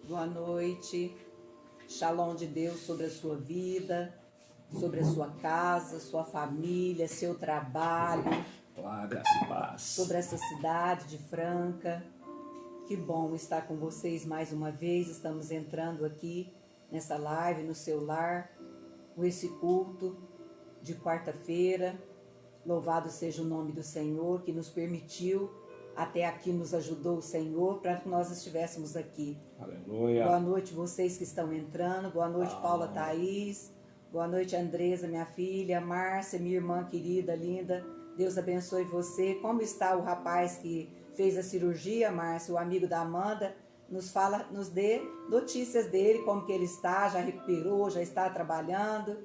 Boa noite. Shalom de Deus sobre a sua vida, sobre a sua casa, sua família, seu trabalho. Glória e paz. Sobre essa cidade de Franca. Que bom estar com vocês mais uma vez. Estamos entrando aqui nessa live, no seu lar, com esse culto de quarta-feira. Louvado seja o nome do Senhor que nos permitiu, até aqui nos ajudou o Senhor para que nós estivéssemos aqui. Aleluia. Boa noite vocês que estão entrando. Boa noite, Paula Thaís. Boa noite, Andresa, minha filha. Márcia, minha irmã querida, linda. Deus abençoe você. Como está o rapaz que fez a cirurgia, Márcia, o amigo da Amanda? Nos dê notícias dele, como que ele está, já recuperou, já está trabalhando.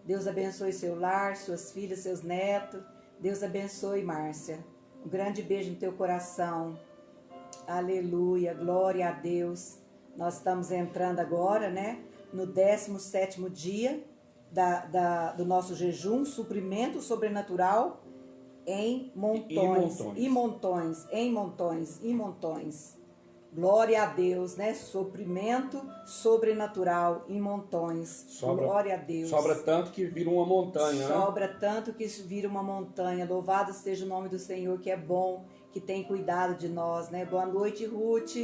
Deus abençoe seu lar, suas filhas, seus netos. Deus abençoe, Márcia. Um grande beijo no teu coração. Aleluia, glória a Deus. Nós estamos entrando agora, né, no 17º dia do nosso jejum, suprimento sobrenatural em montões, em montões. Glória a Deus, né? Suprimento sobrenatural em montões. Glória a Deus. Sobra tanto que vira uma montanha, né? Sobra tanto que vira uma montanha. Louvado seja o nome do Senhor, que é bom, que tem cuidado de nós, né? Boa noite, Ruth.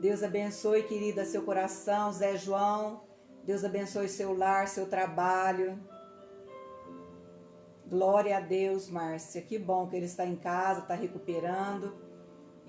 Deus abençoe, querida, seu coração. Zé João. Deus abençoe seu lar, seu trabalho. Glória a Deus, Márcia. Que bom que ele está em casa, está recuperando.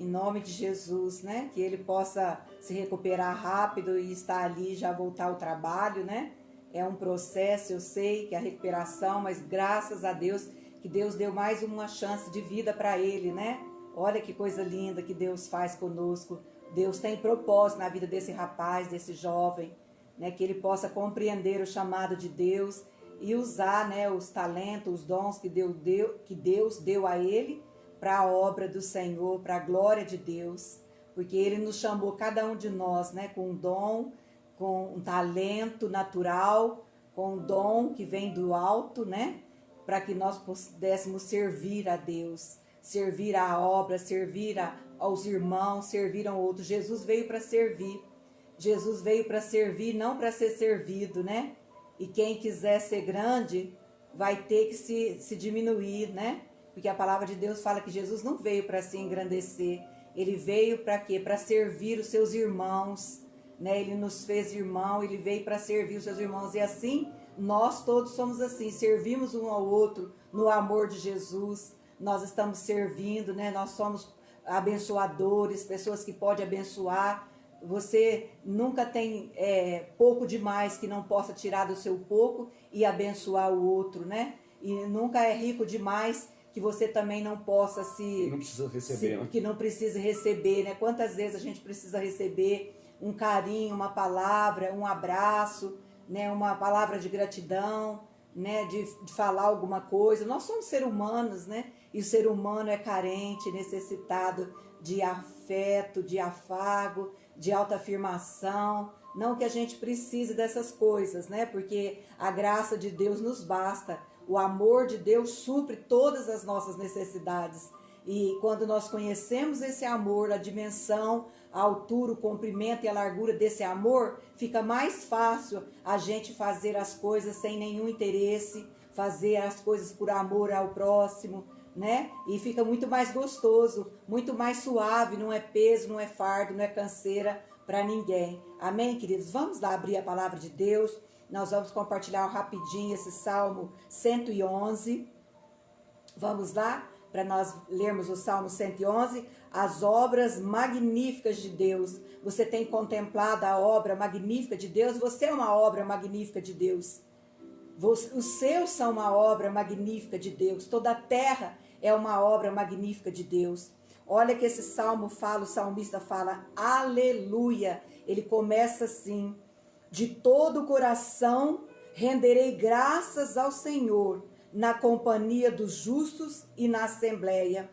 Em nome de Jesus, né? Que ele possa se recuperar rápido e estar ali, já voltar ao trabalho, né? É um processo, eu sei que é a recuperação, mas graças a Deus que Deus deu mais uma chance de vida para ele, né? Olha que coisa linda que Deus faz conosco. Deus tem propósito na vida desse rapaz, desse jovem, né? Que ele possa compreender o chamado de Deus e usar, né, os talentos, os dons que Deus deu a ele para a obra do Senhor, para a glória de Deus, porque Ele nos chamou, cada um de nós, né, com um dom, com um talento natural, com um dom que vem do alto, né, para que nós pudéssemos servir a Deus, servir a obra, servir aos irmãos, servir a outros. Jesus veio para servir, Jesus veio para servir, não para ser servido, né, e quem quiser ser grande vai ter que se diminuir, né, porque a palavra de Deus fala que Jesus não veio para se engrandecer, ele veio para quê? Para servir os seus irmãos, né? Ele nos fez irmão, ele veio para servir os seus irmãos, e assim nós todos somos assim, servimos um ao outro no amor de Jesus. Nós estamos servindo, né? Nós somos abençoadores, pessoas que podem abençoar. Você nunca tem pouco demais que não possa tirar do seu pouco e abençoar o outro, né? E nunca é rico demais que você também não possa não precisa receber, né? Que não precise receber, né? Quantas vezes a gente precisa receber um carinho, uma palavra, um abraço, né? Uma palavra de gratidão, né? De falar alguma coisa. Nós somos seres humanos, né? E o ser humano é carente, necessitado de afeto, de afago, de autoafirmação. Não que a gente precise dessas coisas, né? Porque a graça de Deus nos basta. O amor de Deus supre todas as nossas necessidades. E quando nós conhecemos esse amor, a dimensão, a altura, o comprimento e a largura desse amor, fica mais fácil a gente fazer as coisas sem nenhum interesse, fazer as coisas por amor ao próximo, né? E fica muito mais gostoso, muito mais suave, não é peso, não é fardo, não é canseira para ninguém. Amém, queridos? Vamos lá abrir a palavra de Deus. Nós vamos compartilhar rapidinho esse Salmo 111. Vamos lá, para nós lermos o Salmo 111. As obras magníficas de Deus. Você tem contemplado a obra magnífica de Deus? Você é uma obra magnífica de Deus. Os seus são uma obra magnífica de Deus. Toda a terra é uma obra magnífica de Deus. Olha que esse salmo fala, o salmista fala, aleluia. Ele começa assim: de todo o coração renderei graças ao Senhor, na companhia dos justos e na assembleia.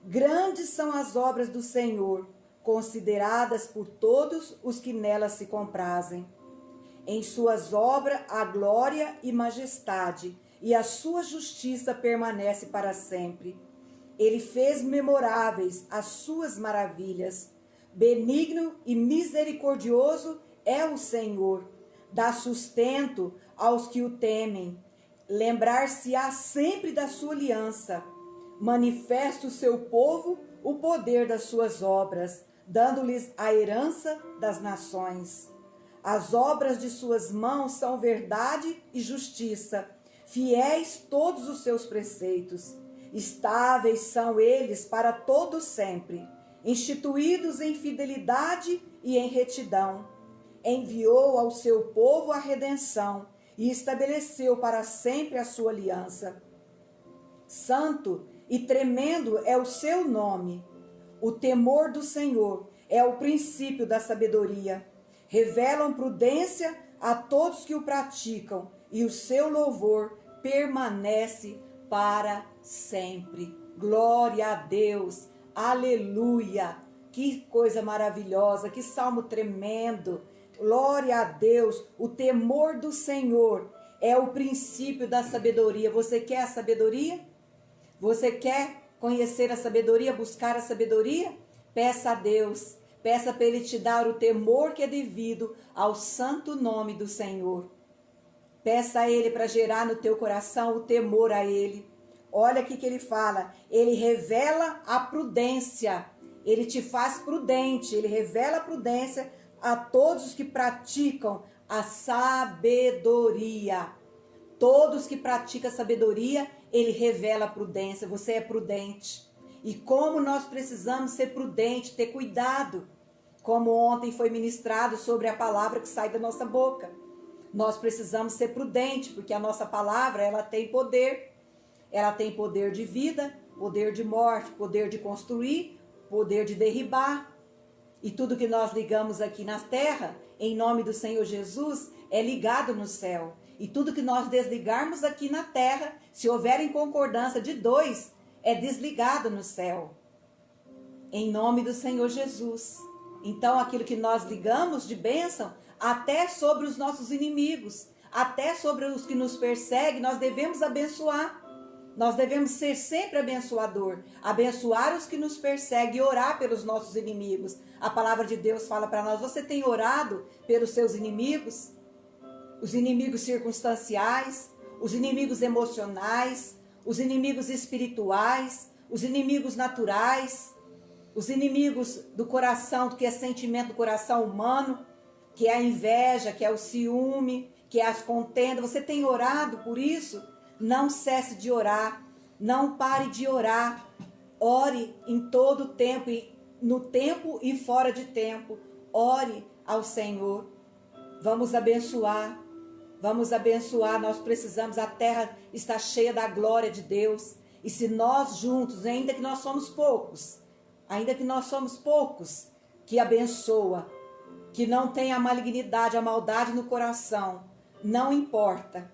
Grandes são as obras do Senhor, consideradas por todos os que nelas se comprazem. Em suas obras a glória e majestade, e a sua justiça permanece para sempre. Ele fez memoráveis as suas maravilhas. benigno e misericordioso é o Senhor. Dá sustento aos que o temem. Lembrar-se-á sempre da sua aliança. Manifesta o seu povo o poder das suas obras, dando-lhes a herança das nações. As obras de suas mãos são verdade e justiça, fiéis todos os seus preceitos. Estáveis são eles para todo sempre, instituídos em fidelidade e em retidão. Enviou ao seu povo a redenção e estabeleceu para sempre a sua aliança. Santo e tremendo é o seu nome. O temor do Senhor é o princípio da sabedoria. Revelam prudência a todos que o praticam, e o seu louvor permanece para sempre. Glória a Deus, aleluia. Que coisa maravilhosa, que salmo tremendo. Glória a Deus, o temor do Senhor é o princípio da sabedoria. Você quer a sabedoria? Você quer conhecer a sabedoria, buscar a sabedoria? Peça a Deus, peça para Ele te dar o temor que é devido ao santo nome do Senhor. Peça a Ele para gerar no teu coração o temor a Ele. Olha aqui que Ele fala, Ele revela a prudência, Ele te faz prudente, Ele revela a prudência a todos os que praticam a sabedoria. Todos que praticam a sabedoria, Ele revela a prudência. Você é prudente. E como nós precisamos ser prudentes, ter cuidado. Como ontem foi ministrado sobre a palavra que sai da nossa boca. Nós precisamos ser prudentes, porque a nossa palavra, ela tem poder. Ela tem poder de vida, poder de morte, poder de construir, poder de derribar. E tudo que nós ligamos aqui na terra, em nome do Senhor Jesus, é ligado no céu. E tudo que nós desligarmos aqui na terra, se houver em concordância de dois, é desligado no céu. Em nome do Senhor Jesus. Então, aquilo que nós ligamos de bênção, até sobre os nossos inimigos, até sobre os que nos perseguem, nós devemos abençoar. Nós devemos ser sempre abençoador, abençoar os que nos perseguem e orar pelos nossos inimigos. A palavra de Deus fala para nós, você tem orado pelos seus inimigos? Os inimigos circunstanciais, os inimigos emocionais, os inimigos espirituais, os inimigos naturais, os inimigos do coração, que é sentimento do coração humano, que é a inveja, que é o ciúme, que é as contendas. Você tem orado por isso? Não cesse de orar, não pare de orar. Ore em todo tempo, no tempo e fora de tempo. Ore ao Senhor. Vamos abençoar. Vamos abençoar, nós precisamos, a terra está cheia da glória de Deus. E se nós juntos, ainda que nós somos poucos, que abençoa, que não tem a malignidade, a maldade no coração, não importa.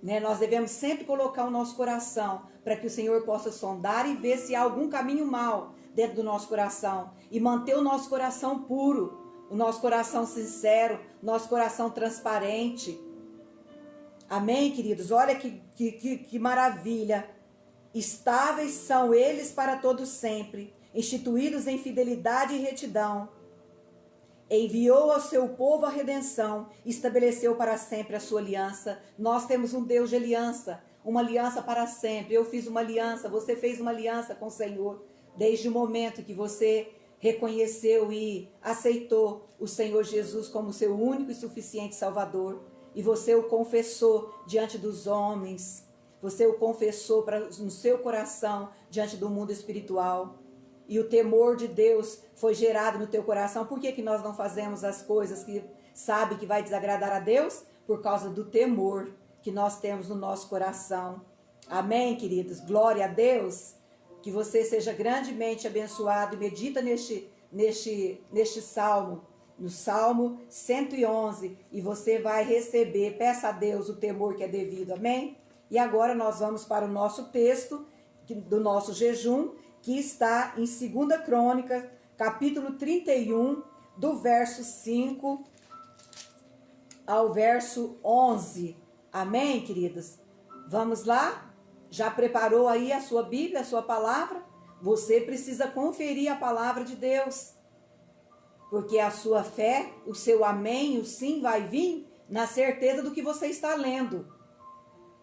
Né? Nós devemos sempre colocar o nosso coração para que o Senhor possa sondar e ver se há algum caminho mal dentro do nosso coração. E manter o nosso coração puro, o nosso coração sincero, nosso coração transparente. Amém, queridos? Olha que maravilha. Estáveis são eles para todo sempre, instituídos em fidelidade e retidão. Enviou ao seu povo a redenção, estabeleceu para sempre a sua aliança. Nós temos um Deus de aliança, uma aliança para sempre. Eu fiz uma aliança, você fez uma aliança com o Senhor. Desde o momento que você reconheceu e aceitou o Senhor Jesus como seu único e suficiente Salvador. E você o confessou diante dos homens. Você o confessou no seu coração diante do mundo espiritual. E o temor de Deus foi gerado no teu coração. Por que nós não fazemos as coisas que sabe que vai desagradar a Deus? Por causa do temor que nós temos no nosso coração. Amém, queridos? Glória a Deus. Que você seja grandemente abençoado. E medita neste salmo. No Salmo 111, e você vai receber, peça a Deus o temor que é devido, amém? E agora nós vamos para o nosso texto, do nosso jejum, que está em 2 Crônicas, capítulo 31, do verso 5 ao verso 11, amém, queridos? Vamos lá? Já preparou aí a sua Bíblia, a sua palavra? Você precisa conferir a palavra de Deus. Porque a sua fé, o seu amém, o sim vai vir na certeza do que você está lendo.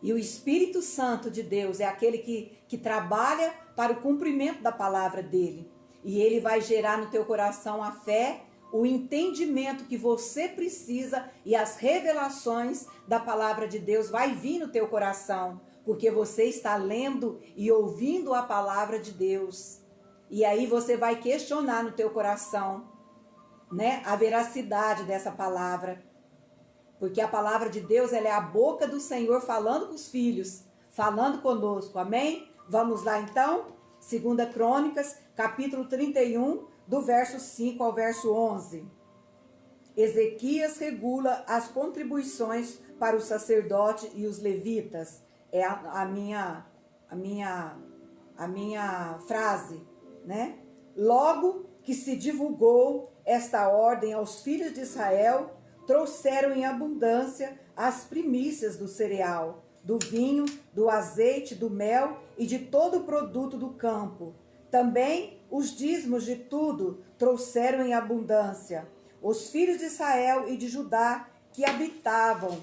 E o Espírito Santo de Deus é aquele que trabalha para o cumprimento da palavra dele. E ele vai gerar no teu coração a fé, o entendimento que você precisa e as revelações da palavra de Deus vai vir no teu coração, porque você está lendo e ouvindo a palavra de Deus. E aí você vai questionar no teu coração, né, a veracidade dessa palavra. Porque a palavra de Deus, ela é a boca do Senhor falando com os filhos, falando conosco, amém? Vamos lá então, 2 Crônicas, capítulo 31, do verso 5 ao verso 11. Ezequias regula as contribuições para o sacerdote e os levitas. É a minha frase, né? Logo que se divulgou esta ordem aos filhos de Israel, trouxeram em abundância as primícias do cereal, do vinho, do azeite, do mel e de todo o produto do campo. Também os dízimos de tudo trouxeram em abundância. Os filhos de Israel e de Judá que habitavam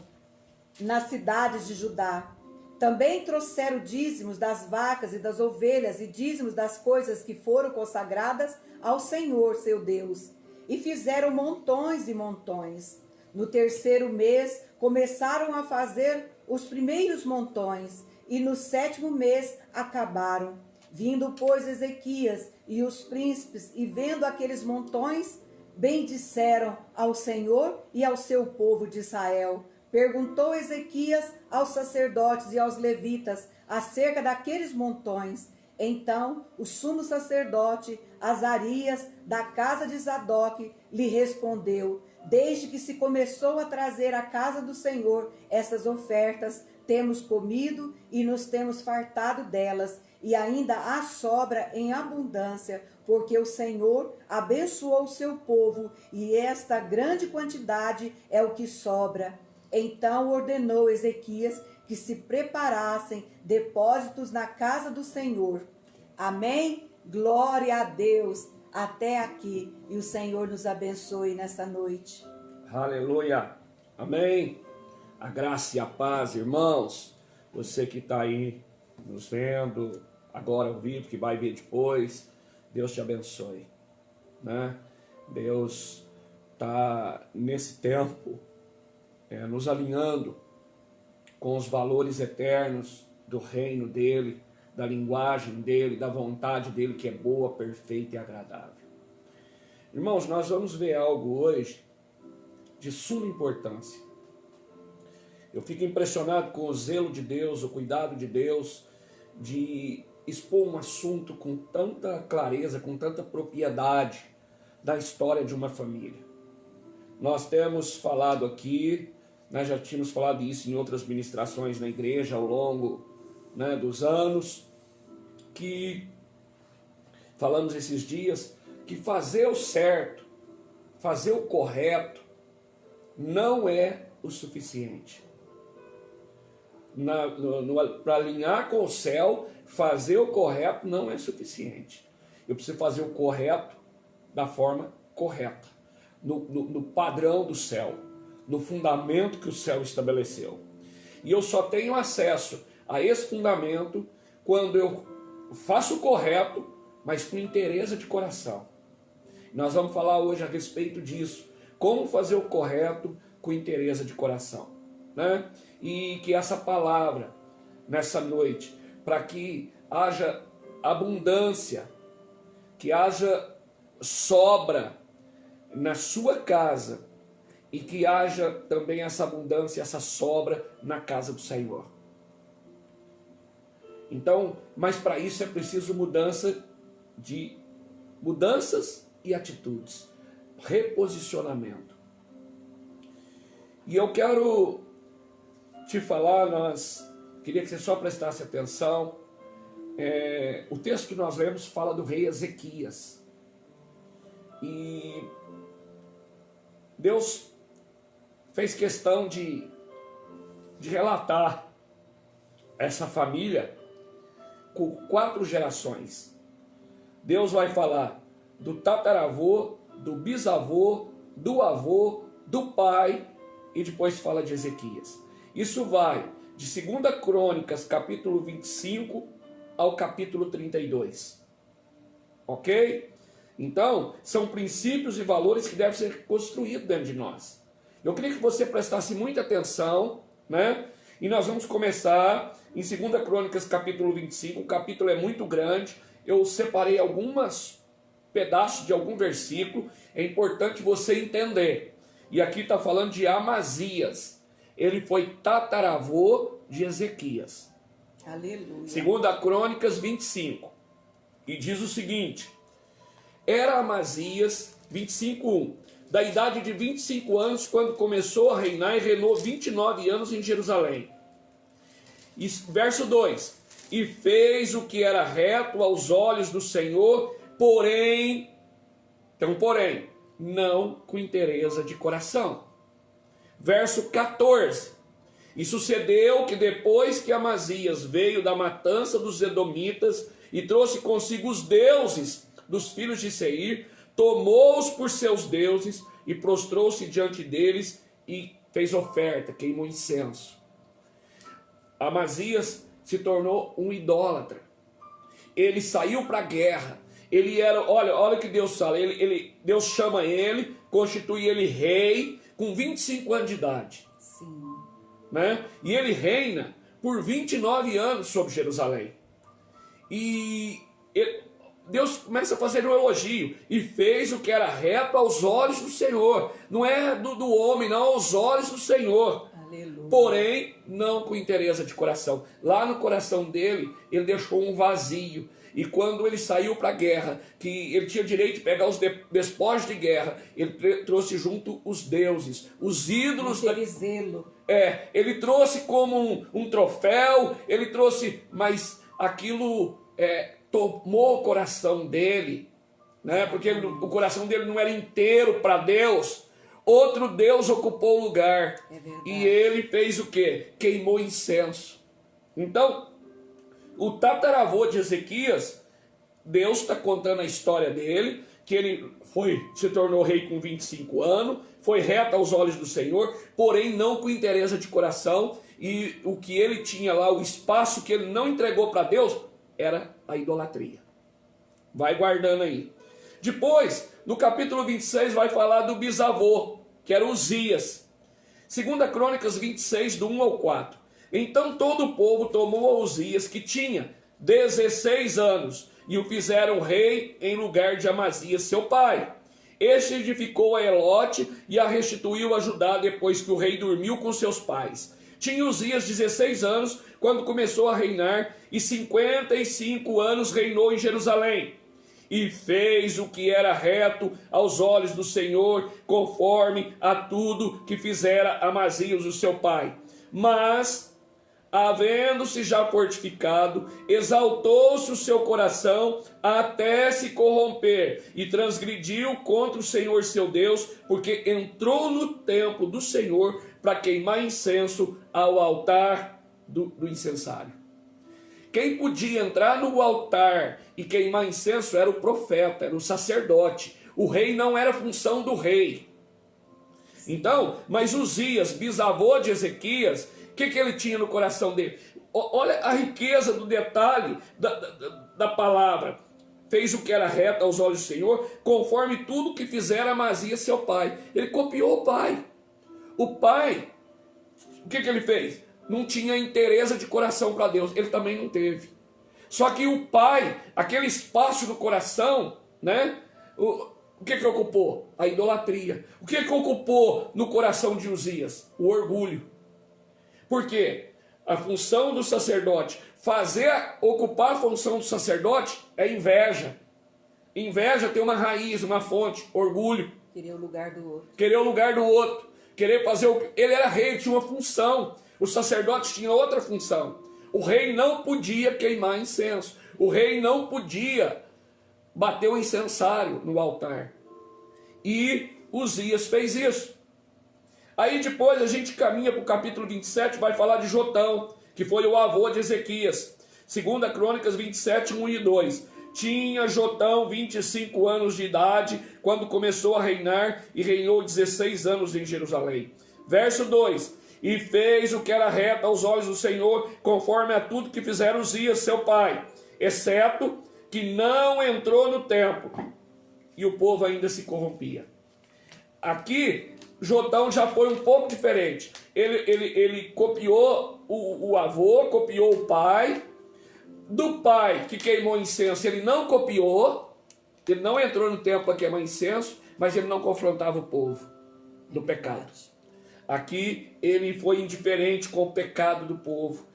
nas cidades de Judá. Também trouxeram dízimos das vacas e das ovelhas e dízimos das coisas que foram consagradas ao Senhor, seu Deus. E fizeram montões e montões. No terceiro mês, começaram a fazer os primeiros montões, e no sétimo mês acabaram. Vindo, pois, Ezequias e os príncipes, e vendo aqueles montões, bendisseram ao Senhor e ao seu povo de Israel. Perguntou Ezequias aos sacerdotes e aos levitas acerca daqueles montões. Então, o sumo sacerdote Azarias, da casa de Zadoque, lhe respondeu: desde que se começou a trazer à casa do Senhor essas ofertas, temos comido e nos temos fartado delas, e ainda há sobra em abundância, porque o Senhor abençoou o seu povo, e esta grande quantidade é o que sobra. Então ordenou Ezequias que se preparassem depósitos na casa do Senhor. Amém? Glória a Deus. Até aqui. E o Senhor nos abençoe nessa noite. Aleluia. Amém. A graça e a paz, irmãos. Você que está aí nos vendo, agora ao vivo, que vai ver depois. Deus te abençoe. Né? Deus está nesse tempo nos alinhando com os valores eternos do reino dele, da linguagem dele, da vontade dele, que é boa, perfeita e agradável. Irmãos, nós vamos ver algo hoje de suma importância. Eu fico impressionado com o zelo de Deus, o cuidado de Deus, de expor um assunto com tanta clareza, com tanta propriedade da história de uma família. Nós temos falado aqui, nós já tínhamos falado isso em outras ministrações na igreja ao longo dos anos, que falamos esses dias, que fazer o certo, fazer o correto, não é o suficiente. Para alinhar com o céu, fazer o correto não é suficiente. Eu preciso fazer o correto da forma correta, no padrão do céu, no fundamento que o céu estabeleceu. E eu só tenho acesso a esse fundamento quando eu faço o correto, mas com interesse de coração. Nós vamos falar hoje a respeito disso, como fazer o correto com interesse de coração, né? E que essa palavra, nessa noite, para que haja abundância, que haja sobra na sua casa, e que haja também essa abundância, essa sobra na casa do Senhor. Então, mas para isso é preciso mudanças e atitudes, reposicionamento. E eu quero te falar, queria que você só prestasse atenção, o texto que nós lemos fala do rei Ezequias. E Deus fez questão de relatar essa família com 4 gerações. Deus vai falar do tataravô do bisavô, do avô, do pai, e depois fala de Ezequias. Isso vai de 2 Crônicas, capítulo 25, ao capítulo 32. Ok? Então, são princípios e valores que devem ser construídos dentro de nós. Eu queria que você prestasse muita atenção, né? E nós vamos começar em 2 Crônicas, capítulo 25. O capítulo é muito grande. Eu separei alguns pedaços de algum versículo. É importante você entender. E aqui está falando de Amazias. Ele foi tataravô de Ezequias. Aleluia. 2 Crônicas 25. E diz o seguinte: era Amazias, 25:1, da idade de 25 anos, quando começou a reinar, e reinou 29 anos em Jerusalém. E, verso 2: e fez o que era reto aos olhos do Senhor, porém, não com inteireza de coração. Verso 14: e sucedeu que depois que Amazias veio da matança dos edomitas e trouxe consigo os deuses dos filhos de Seir, tomou-os por seus deuses e prostrou-se diante deles e fez oferta, queimou incenso. Amazias se tornou um idólatra. Ele saiu para a guerra. Ele era, olha o que Deus fala, Deus chama ele, constitui ele rei com 25 anos de idade. Sim. Né? E ele reina por 29 anos sobre Jerusalém. E Deus começa a fazer um elogio. E fez o que era reto aos olhos do Senhor. Não é do homem, não, aos olhos do Senhor. Aleluia. Porém, não com inteireza de coração. Lá no coração dele, ele deixou um vazio. E quando ele saiu para a guerra, que ele tinha direito de pegar os despojos de guerra, ele trouxe junto os deuses, os ídolos. Zelo. Ele trouxe como um troféu, ele trouxe, mas aquilo tomou o coração dele, né? Porque o coração dele não era inteiro para Deus. Outro Deus ocupou o lugar. E ele fez o quê? Queimou incenso. Então, o tataravô de Ezequias, Deus está contando a história dele, que ele se tornou rei com 25 anos, foi reto aos olhos do Senhor, porém não com inteireza de coração, e o que ele tinha lá, o espaço que ele não entregou para Deus, era a idolatria. Vai guardando aí. Depois, no capítulo 26, vai falar do bisavô, que era Uzias. 2 Crônicas 26, do 1 ao 4. Então todo o povo tomou a Uzias, que tinha 16 anos, e o fizeram rei em lugar de Amazias, seu pai. Este edificou a Elote e a restituiu a Judá depois que o rei dormiu com seus pais. Tinha Uzias 16 anos quando começou a reinar, e 55 anos reinou em Jerusalém. E fez o que era reto aos olhos do Senhor, conforme a tudo que fizera Amazias, o seu pai. Mas, havendo-se já fortificado, exaltou-se o seu coração até se corromper, e transgrediu contra o Senhor seu Deus, porque entrou no templo do Senhor para queimar incenso ao altar do incensário. Quem podia entrar no altar e queimar incenso era o profeta, era o sacerdote. O rei não era função do rei. Então, mas Uzias, bisavô de Ezequias, o que ele tinha no coração dele? Olha a riqueza do detalhe da palavra. Fez o que era reto aos olhos do Senhor, conforme tudo que fizera Amazias, seu pai. Ele copiou o pai. O pai, o que ele fez? Não tinha inteireza de coração para Deus. Ele também não teve. Só que o pai, aquele espaço no coração, né? O que ocupou? A idolatria. O que ocupou no coração de Uzias? O orgulho. Por quê? A função do sacerdote, ocupar a função do sacerdote é inveja. Inveja tem uma raiz, uma fonte, orgulho. Querer o lugar do outro. Querer o lugar do outro. Querer fazer o que... Ele era rei, tinha uma função. Os sacerdotes tinham outra função. O rei não podia queimar incenso. O rei não podia bater o incensário no altar. E Uzias fez isso. Aí depois a gente caminha para o capítulo 27, vai falar de Jotão, que foi o avô de Ezequias. 2 Crônicas 27, 1 e 2. Tinha Jotão 25 anos de idade quando começou a reinar e reinou 16 anos em Jerusalém. Verso 2: E fez o que era reto aos olhos do Senhor, conforme a tudo que fizeram Uzias seu pai, exceto que não entrou no templo, e o povo ainda se corrompia. Aqui, Jotão já foi um pouco diferente. Ele copiou o avô, copiou o pai. Do pai que queimou incenso, ele não copiou, ele não entrou no templo para queimar incenso, mas ele não confrontava o povo do pecado. Aqui ele foi indiferente com o pecado do povo.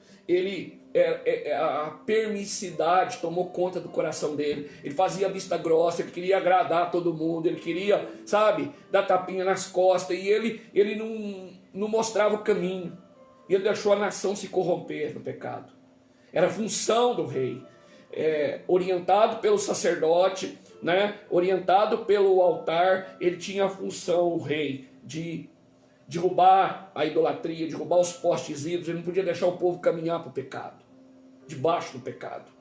A permissividade tomou conta do coração dele. Ele fazia vista grossa, ele queria agradar todo mundo, ele queria, sabe, dar tapinha nas costas, e ele não mostrava o caminho. E ele deixou a nação se corromper no pecado. Era função do rei, orientado pelo sacerdote, né? Orientado pelo altar. Ele tinha a função, o rei, de derrubar a idolatria, derrubar os postes ídolos. Ele não podia deixar o povo caminhar para o pecado, debaixo do pecado.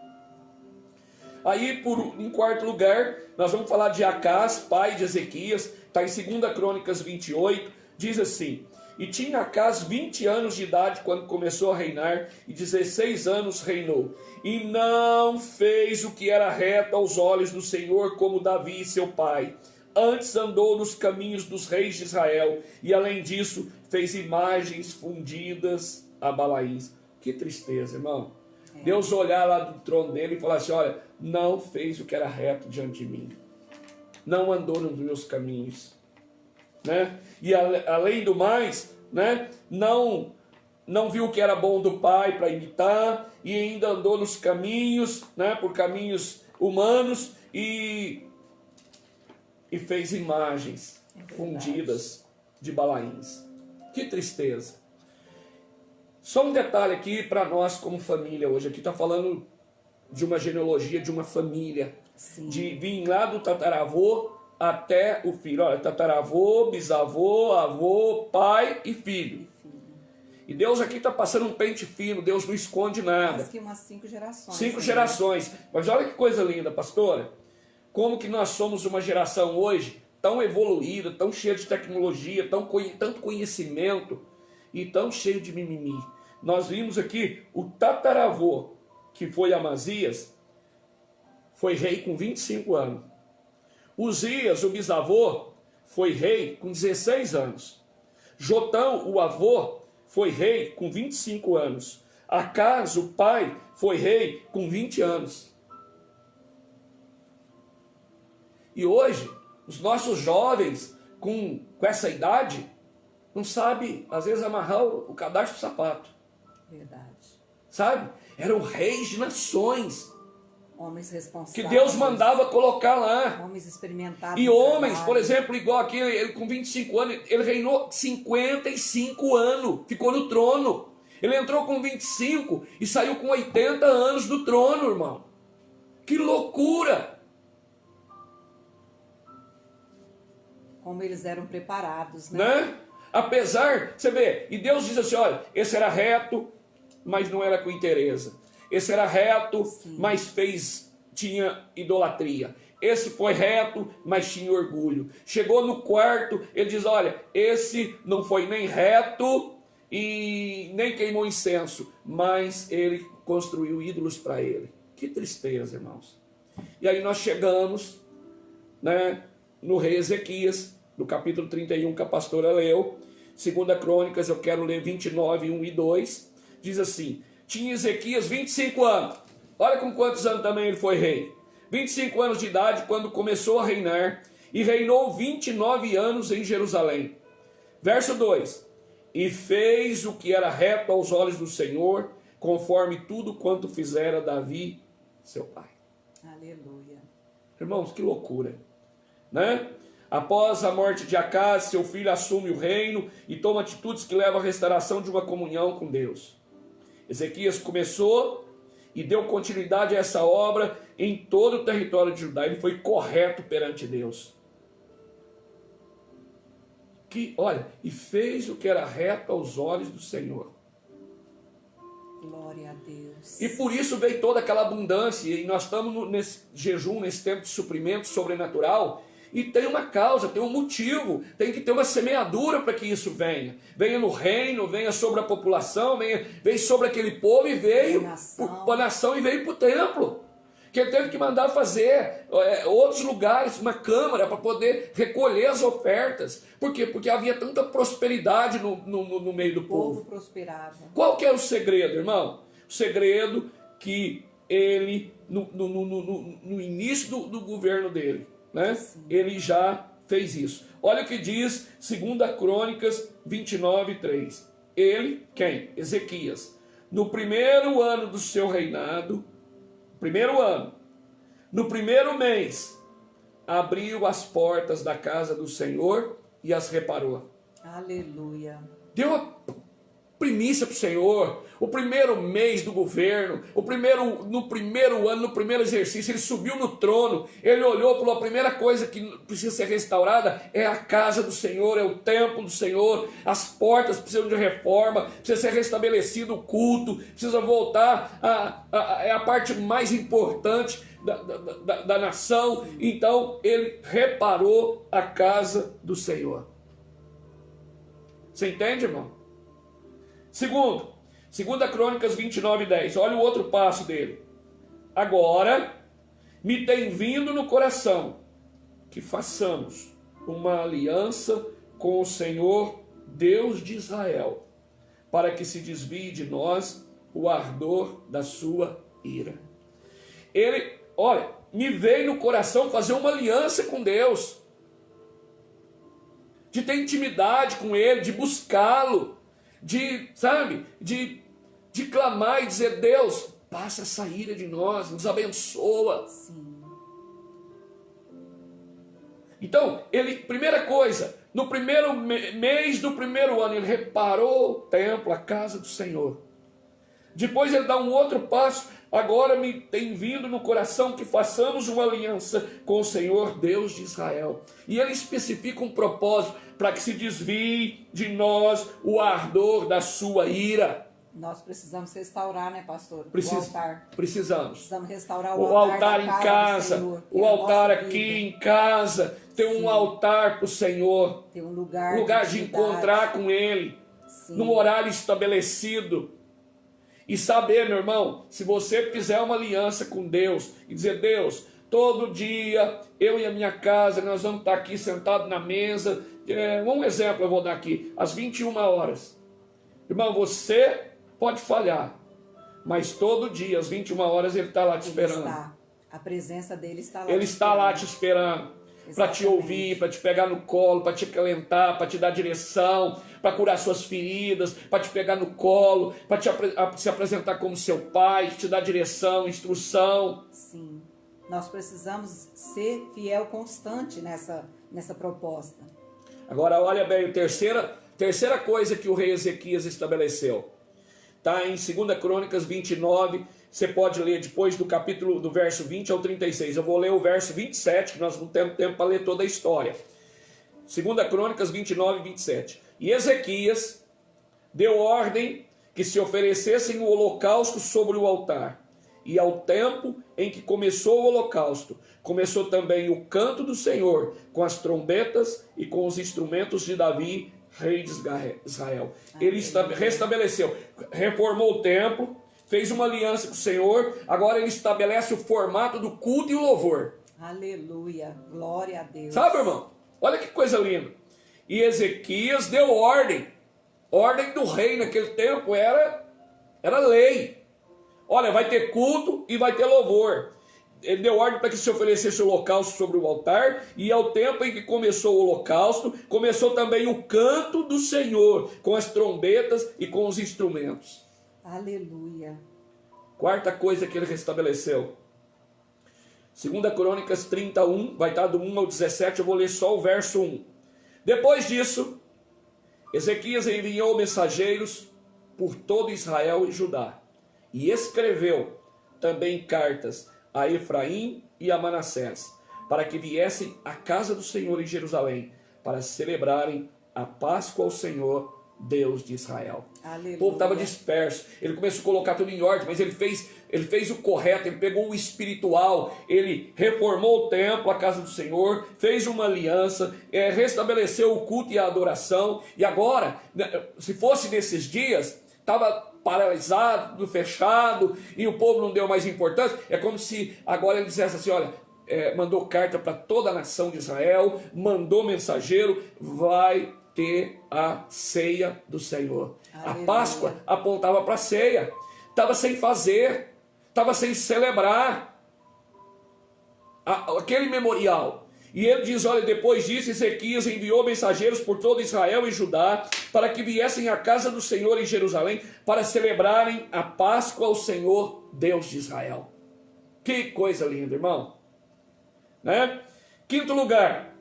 Aí, em quarto lugar, nós vamos falar de Acás, pai de Ezequias. Está em 2 Crônicas 28, diz assim: E tinha Acás 20 anos de idade quando começou a reinar, e 16 anos reinou. E não fez o que era reto aos olhos do Senhor, como Davi, seu pai. Antes andou nos caminhos dos reis de Israel, e além disso, fez imagens fundidas a Balaíns. Que tristeza, irmão. Deus olhar lá do trono dele e falar assim: olha, não fez o que era reto diante de mim. Não andou nos meus caminhos. Né? E além do mais, né, não viu o que era bom do pai para imitar, e ainda andou nos caminhos, né, por caminhos humanos, e fez imagens fundidas de Balaíns. Que tristeza. Só um detalhe aqui para nós como família hoje. Aqui está falando de uma genealogia, de uma família. Sim. De vir lá do tataravô até o filho. Olha, tataravô, bisavô, avô, pai e filho. E Deus aqui está passando um pente fino. Deus não esconde nada. Quase que umas 5 gerações. 5 gerações. Mas olha que coisa linda, pastora. Como que nós somos uma geração hoje tão evoluída, tão cheia de tecnologia, tanto conhecimento e tão cheio de mimimi. Nós vimos aqui o tataravô, que foi Amazias, foi rei com 25 anos. Uzias, o bisavô, foi rei com 16 anos. Jotão, o avô, foi rei com 25 anos. Acás, o pai, foi rei com 20 anos. E hoje, os nossos jovens, com essa idade, não sabem, às vezes, amarrar o cadastro do sapato. Verdade. Sabe? Eram reis de nações. Homens responsáveis. Que Deus mandava colocar lá. Homens experimentados. E homens, por exemplo, igual aqui, ele com 25 anos, ele reinou 55 anos, ficou no trono. Ele entrou com 25 e saiu com 80 anos do trono, irmão. Que loucura! Como eles eram preparados, né? Apesar, você vê, e Deus diz assim: olha, esse era reto, mas não era com interesse. Esse era reto, sim, mas tinha idolatria. Esse foi reto, mas tinha orgulho. Chegou no quarto, ele diz: olha, esse não foi nem reto e nem queimou incenso, mas ele construiu ídolos para ele. Que tristeza, irmãos. E aí nós chegamos, né, no rei Ezequias, no capítulo 31 que a pastora leu. 2 Crônicas, eu quero ler 29, 1 e 2. Diz assim: tinha Ezequias 25 anos. Olha com quantos anos também ele foi rei. 25 anos de idade quando começou a reinar, e reinou 29 anos em Jerusalém. Verso 2: e fez o que era reto aos olhos do Senhor, conforme tudo quanto fizera Davi, seu pai. Aleluia. Irmãos, que loucura, né? Após a morte de Acás, seu filho assume o reino e toma atitudes que levam à restauração de uma comunhão com Deus. Ezequias começou e deu continuidade a essa obra em todo o território de Judá. Ele foi correto perante Deus. E fez o que era reto aos olhos do Senhor. Glória a Deus. E por isso veio toda aquela abundância. E nós estamos nesse jejum, nesse tempo de suprimento sobrenatural. E tem uma causa, tem um motivo, tem que ter uma semeadura para que isso venha. Venha no reino, venha sobre a população, venha sobre aquele povo e veio para a nação e veio para o templo. Que ele teve que mandar fazer outros lugares, uma câmara para poder recolher as ofertas. Por quê? Porque havia tanta prosperidade no meio do povo. O povo prosperava. Qual que é o segredo, irmão? O segredo que ele, no início do governo dele, né? Ele já fez isso. Olha o que diz 2 Crônicas 29:3. Ele, quem? Ezequias. No primeiro ano do seu reinado, no primeiro mês, abriu as portas da casa do Senhor e as reparou. Aleluia. Deu a primícia para o Senhor, o primeiro mês do governo, no primeiro ano, no primeiro exercício, ele subiu no trono, ele olhou, falou, a primeira coisa que precisa ser restaurada é a casa do Senhor, é o templo do Senhor, as portas precisam de reforma, precisa ser restabelecido o culto, precisa voltar, é a parte mais importante da nação. Então ele reparou a casa do Senhor. Você entende, irmão? Segundo, 2 Crônicas 29:10. Olha o outro passo dele. Agora me tem vindo no coração que façamos uma aliança com o Senhor, Deus de Israel, para que se desvie de nós o ardor da sua ira. Ele, olha, me veio no coração fazer uma aliança com Deus, de ter intimidade com Ele, de buscá-lo, de clamar e dizer, Deus, passa essa ira de nós, nos abençoa. Sim. Então, ele, primeira coisa, no primeiro mês do primeiro ano, ele reparou o templo, a casa do Senhor. Depois ele dá um outro passo, agora me tem vindo no coração que façamos uma aliança com o Senhor, Deus de Israel. E ele especifica um propósito, para que se desvie de nós o ardor da sua ira. Nós precisamos restaurar, né, pastor? O altar. Precisamos. Precisamos restaurar o altar em casa, Senhor, o altar aqui em casa, ter um altar para o Senhor, ter um lugar de encontrar com Ele, num horário estabelecido. E saber, meu irmão, se você fizer uma aliança com Deus e dizer, Deus, todo dia eu e a minha casa, nós vamos estar aqui sentados na mesa, um exemplo eu vou dar aqui, às 21 horas. Irmão, você pode falhar, mas todo dia, às 21 horas, ele está lá te esperando. A presença dele está lá. Ele está lá te esperando, para te ouvir, para te pegar no colo, para te acalentar, para te dar direção, para curar suas feridas, para te pegar no colo, para se apresentar como seu pai, te dar direção, instrução. Sim, nós precisamos ser fiel constante nessa proposta. Agora olha bem, terceira coisa que o rei Ezequias estabeleceu. Está em 2 Crônicas 29, você pode ler depois do verso 20 ao 36. Eu vou ler o verso 27, que nós não temos tempo para ler toda a história. 2 Crônicas 29 e 27. E Ezequias deu ordem que se oferecessem o holocausto sobre o altar. E ao tempo em que começou o holocausto, começou também o canto do Senhor, com as trombetas e com os instrumentos de Davi, rei de Israel. Ele restabeleceu, reformou o templo, fez uma aliança com o Senhor, agora ele estabelece o formato do culto e o louvor. Aleluia, glória a Deus. Sabe, irmão? Olha que coisa linda. E Ezequias deu ordem do rei naquele tempo era lei. Olha, vai ter culto e vai ter louvor. Ele deu ordem para que se oferecesse o holocausto sobre o altar, e ao tempo em que começou o holocausto, começou também o canto do Senhor, com as trombetas e com os instrumentos. Aleluia. Quarta coisa que ele restabeleceu. 2 Crônicas 31, vai estar do 1 ao 17, eu vou ler só o verso 1. Depois disso, Ezequias enviou mensageiros por todo Israel e Judá, e escreveu também cartas a Efraim e a Manassés, para que viessem à casa do Senhor em Jerusalém, para celebrarem a Páscoa ao Senhor, Deus de Israel. Aleluia. O povo estava disperso, ele começou a colocar tudo em ordem, mas ele fez o correto, ele pegou o espiritual, ele reformou o templo, a casa do Senhor, fez uma aliança, restabeleceu o culto e a adoração, e agora, se fosse nesses dias, estava paralisado, tudo fechado, e o povo não deu mais importância. É como se agora ele dissesse assim, olha, mandou carta para toda a nação de Israel, mandou mensageiro, vai ter a ceia do Senhor. Aleluia. A Páscoa apontava para a ceia, estava sem fazer, estava sem celebrar aquele memorial. E ele diz, olha, depois disso Ezequias enviou mensageiros por todo Israel e Judá para que viessem à casa do Senhor em Jerusalém para celebrarem a Páscoa ao Senhor, Deus de Israel. Que coisa linda, irmão. Né? Quinto lugar,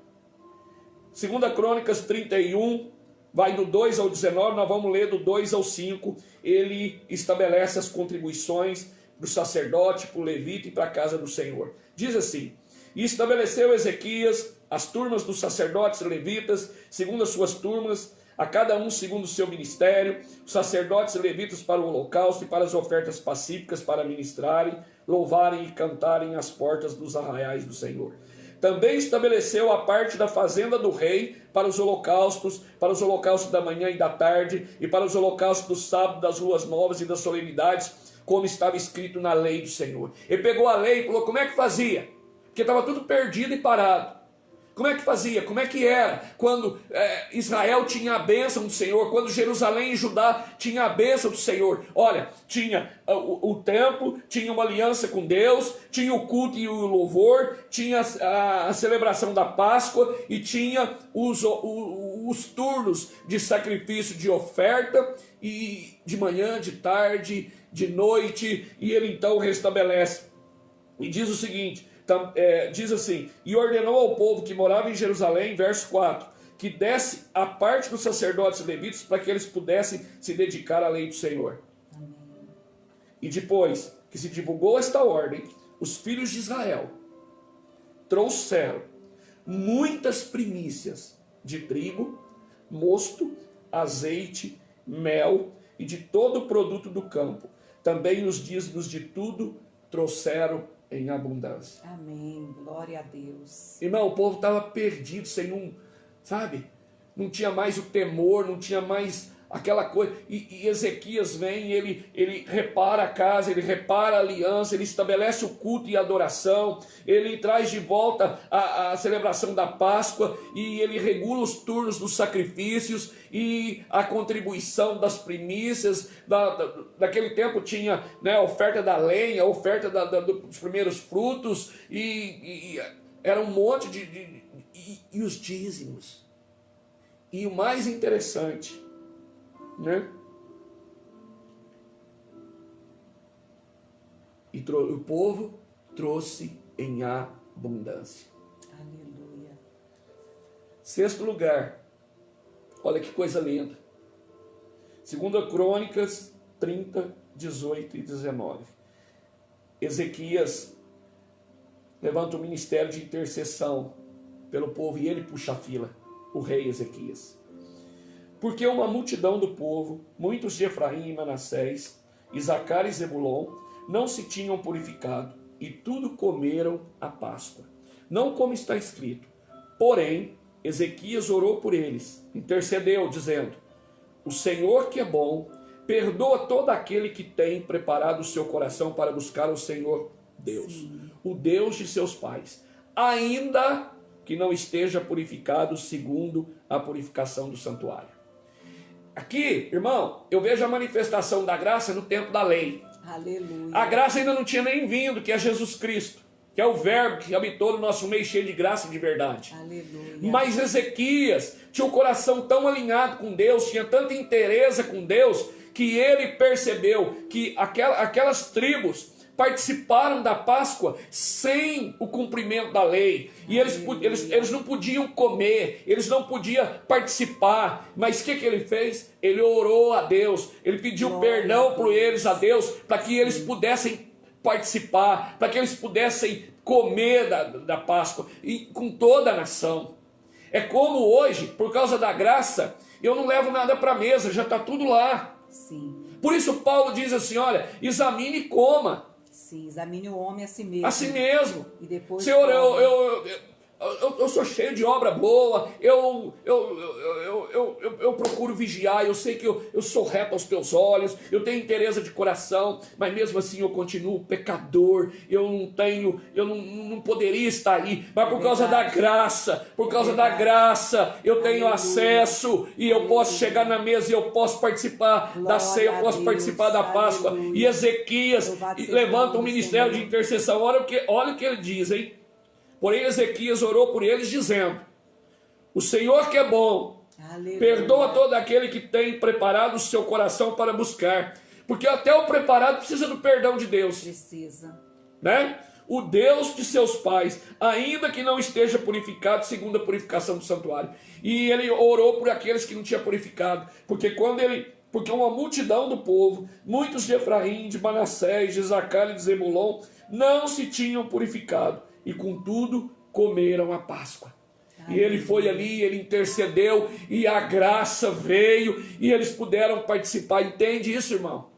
2 Crônicas 31, vai do 2 ao 19, nós vamos ler do 2 ao 5, ele estabelece as contribuições para o sacerdote, para o levita e para a casa do Senhor. Diz assim, e estabeleceu Ezequias as turmas dos sacerdotes e levitas, segundo as suas turmas, a cada um segundo o seu ministério, os sacerdotes e levitas para o holocausto e para as ofertas pacíficas para ministrarem, louvarem e cantarem às portas dos arraiais do Senhor. Também estabeleceu a parte da fazenda do rei para os holocaustos da manhã e da tarde, e para os holocaustos do sábado, das luas novas e das solenidades, como estava escrito na lei do Senhor. Ele pegou a lei e falou, como é que fazia? Porque estava tudo perdido e parado. Como é que fazia? Como é que era? Quando Israel tinha a bênção do Senhor, quando Jerusalém e Judá tinha a bênção do Senhor. Olha, tinha o templo, tinha uma aliança com Deus, tinha o culto e o louvor, tinha a celebração da Páscoa e tinha os turnos de sacrifício, de oferta, e de manhã, de tarde, de noite, e ele então restabelece. E diz o seguinte, diz assim, e ordenou ao povo que morava em Jerusalém, verso 4, que desse a parte dos sacerdotes e levitas para que eles pudessem se dedicar à lei do Senhor. Amém. E depois que se divulgou esta ordem, os filhos de Israel trouxeram muitas primícias de trigo, mosto, azeite, mel e de todo o produto do campo. Também os dízimos de tudo trouxeram em abundância. Amém, glória a Deus. Irmão, o povo estava perdido, sem sabe? Não tinha mais o temor, não tinha mais aquela coisa. E Ezequias vem, ele repara a casa, ele repara a aliança, ele estabelece o culto e a adoração, ele traz de volta a celebração da Páscoa, e ele regula os turnos dos sacrifícios e a contribuição das primícias. Daquele tempo tinha, né, a oferta da lenha, a oferta dos primeiros frutos, e era um monte e os dízimos. E o mais interessante, né? E o povo trouxe em abundância. Aleluia. Sexto lugar, olha que coisa linda. 2 Crônicas 30, 18 e 19. Ezequias levanta o ministério de intercessão pelo povo e ele puxa a fila, o rei Ezequias. Porque uma multidão do povo, muitos de Efraim e Manassés, Isacar e Zebulon, não se tinham purificado, e tudo comeram a Páscoa. Não como está escrito. Porém, Ezequias orou por eles, intercedeu, dizendo, o Senhor que é bom, perdoa todo aquele que tem preparado o seu coração para buscar o Senhor Deus, sim, o Deus de seus pais, ainda que não esteja purificado segundo a purificação do santuário. Aqui, irmão, eu vejo a manifestação da graça no tempo da lei. Aleluia. A graça ainda não tinha nem vindo, que é Jesus Cristo, que é o verbo que habitou no nosso meio, cheio de graça e de verdade. Aleluia. Mas Ezequias tinha um coração tão alinhado com Deus, tinha tanta inteireza com Deus, que ele percebeu que aquelas tribos participaram da Páscoa sem o cumprimento da lei, e eles não podiam comer, eles não podiam participar, mas o que ele fez? Ele orou a Deus, ele pediu perdão por eles a Deus, para que eles pudessem participar, para que eles pudessem comer da Páscoa, e com toda a nação. É como hoje, por causa da graça, eu não levo nada para a mesa, já está tudo lá. Sim. Por isso Paulo diz assim, olha, examine e coma. Sim, examine o homem a si mesmo. A si mesmo. E depois Senhor, come. eu sou cheio de obra boa, eu procuro vigiar, eu sei que eu sou reto aos teus olhos, eu tenho interesse de coração, mas mesmo assim eu continuo pecador, eu não poderia estar aí, mas por causa da graça, eu tenho acesso e eu posso chegar na mesa e eu posso participar da ceia, eu posso participar da Páscoa. E Ezequias levanta um ministério de intercessão, olha o que ele diz, hein? Porém Ezequias orou por eles dizendo, o Senhor que é bom, Aleluia. Perdoa todo aquele que tem preparado o seu coração para buscar, porque até o preparado precisa do perdão de Deus. Precisa. Né? O Deus de seus pais, ainda que não esteja purificado segundo a purificação do santuário. E ele orou por aqueles que não tinham purificado, porque uma multidão do povo, muitos de Efraim, de Manassés, de Isacar e de Zebulon, não se tinham purificado. E contudo comeram a Páscoa. E ele foi ali, ele intercedeu e a graça veio e eles puderam participar. Entende isso, irmão?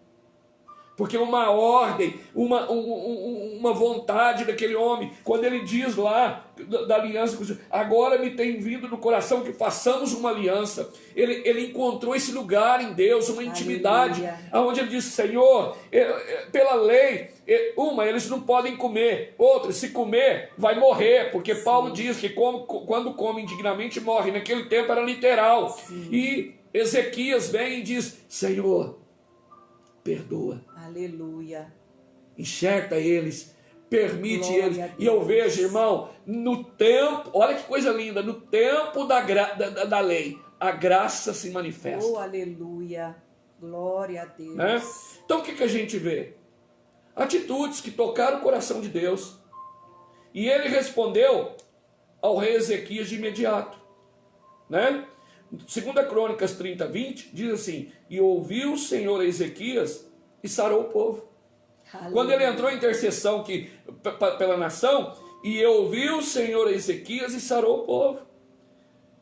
Porque uma ordem, uma vontade daquele homem, quando ele diz lá da aliança, agora me tem vindo no coração que façamos uma aliança. Ele encontrou esse lugar em Deus, uma intimidade, onde ele diz, Senhor, pela lei, eles não podem comer, outra, se comer, vai morrer, porque Paulo diz que quando come indignamente morre, naquele tempo era literal. Sim. E Ezequias vem e diz, Senhor, perdoa. Aleluia. Enxerta eles, permite eles. E eu vejo, irmão, no tempo, olha que coisa linda, no tempo da lei, a graça se manifesta. Oh, aleluia. Glória a Deus. Né? Então o que a gente vê? Atitudes que tocaram o coração de Deus. E ele respondeu ao rei Ezequias de imediato. Né? 2 Crônicas 30, 20, diz assim, e ouviu o Senhor a Ezequias e sarou o povo. Aleluia. Quando ele entrou em intercessão pela nação, e ouviu o Senhor a Ezequias e sarou o povo.